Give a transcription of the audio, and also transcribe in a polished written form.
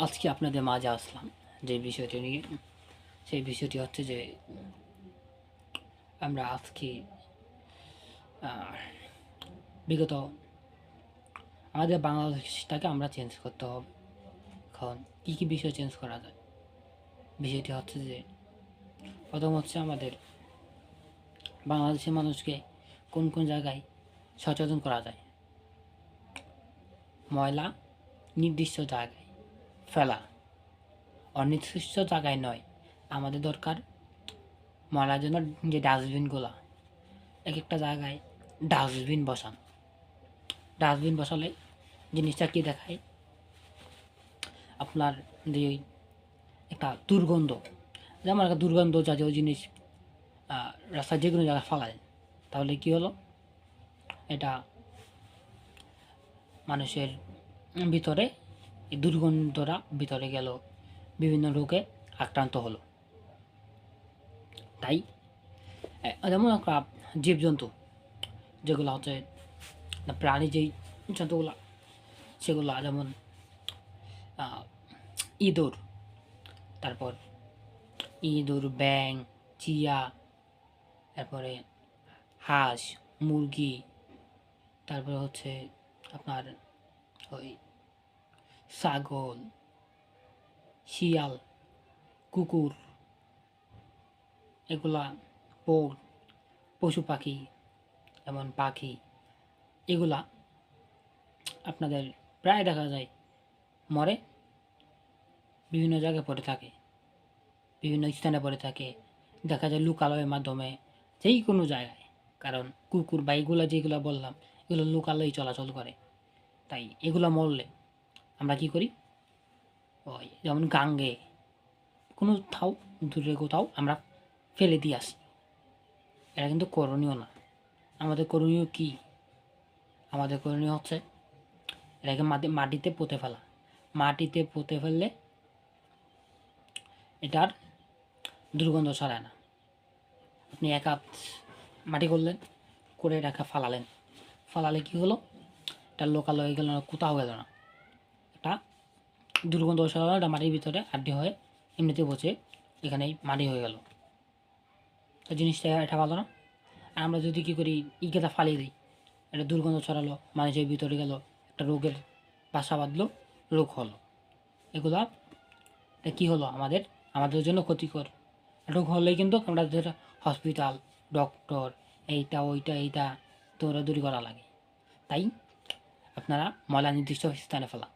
আজকে আপনাদের মাঝে আসলাম যে বিষয়টি নিয়ে, সেই বিষয়টি হচ্ছে যে আমরা আজকে বিগত আমাদের বাংলাদেশটাকে আমরা চেঞ্জ করতে হবে। এখন কী কী বিষয় চেঞ্জ করা যায়? বিষয়টি হচ্ছে যে প্রথম হচ্ছে আমাদের বাংলাদেশের মানুষকে কোন কোন জায়গায় সচেতন করা যায়। ময়লা নির্দিষ্ট জায়গায় ফেলা, অনির্দিষ্ট জায়গায় নয়। আমাদের দরকার ময়লার জন্য যে ডাস্টবিনগুলো, এক একটা জায়গায় ডাস্টবিন বসান। ডাস্টবিন বসালে জিনিসটা কী দেখায়, আপনার যে একটা দুর্গন্ধ, যেমন একটা দুর্গন্ধ জাতীয় জিনিস রাস্তায় যে কোনো জায়গায় ফেলায়, তাহলে কী হলো, এটা মানুষের ভিতরে এই দুর্গন্ধটা ভিতরে গেল, বিভিন্ন রোগে আক্রান্ত হলো। তাই যেমন একটা জীবজন্তু যেগুলো হচ্ছে প্রাণী, যেই জন্তুগুলো সেগুলো যেমন ইঁদুর, তারপর ইঁদুর, ব্যাং, চিয়া, তারপরে হাঁস, মুরগি, তারপরে হচ্ছে আপনার ওই ছাগল, শিয়াল, কুকুর, এগুলা পশু পাখি, যেমন পাখি, এগুলা আপনাদের প্রায় দেখা যায় মরে বিভিন্ন জায়গায় পড়ে থাকে, বিভিন্ন স্থানে পড়ে থাকে। দেখা যায় লোকালয়ের মাধ্যমে যেই কোনো জায়গায়, কারণ কুকুর বা এগুলো যেগুলো বললাম এগুলো লোকালয়ে চলাচল করে। তাই এগুলো মরলে আমরা কি করি, ওই যেমন গাঙ্গে কোনো থাও দূরে কোথাও আমরা ফেলে দিয়ে আসি। এটা কিন্তু করণীয় না। আমাদের করণীয় কি? আমাদের করণীয় হচ্ছে এটাকে মাটিতে পুঁতে ফেলা। মাটিতে পুঁতে ফেললে এটার দুর্গন্ধ ছড়ায় না। আপনি এক হাত মাটি করলেন, করে এটাকে ফালালে কী হলো, এটা লোকালয়ে গেল না, কোথাও গেল না, এটা দুর্গন্ধ ছড়ালো, এটা মাটির ভিতরে আড্ডি হয়ে এমনিতে বসে এখানেই মাটি হয়ে গেল। তো জিনিসটা এটা ভালো না। আর আমরা যদি কী করি, ইকেটা ফালিয়ে দিই, এটা দুর্গন্ধ ছড়ালো, মানুষের ভিতরে গেল, একটা রোগের বাসা বাঁধলো, রোগ হলো। এগুলা এটা কী হলো, আমাদের জন্য ক্ষতিকর। রোগ হলেই কিন্তু আমরা যেটা হসপিটাল, ডক্টর, এইটা ওইটা এইটা দৌড়াদৌড়ি করা লাগে। তাই আপনারা ময়লা নির্দিষ্ট স্থানে ফেলা।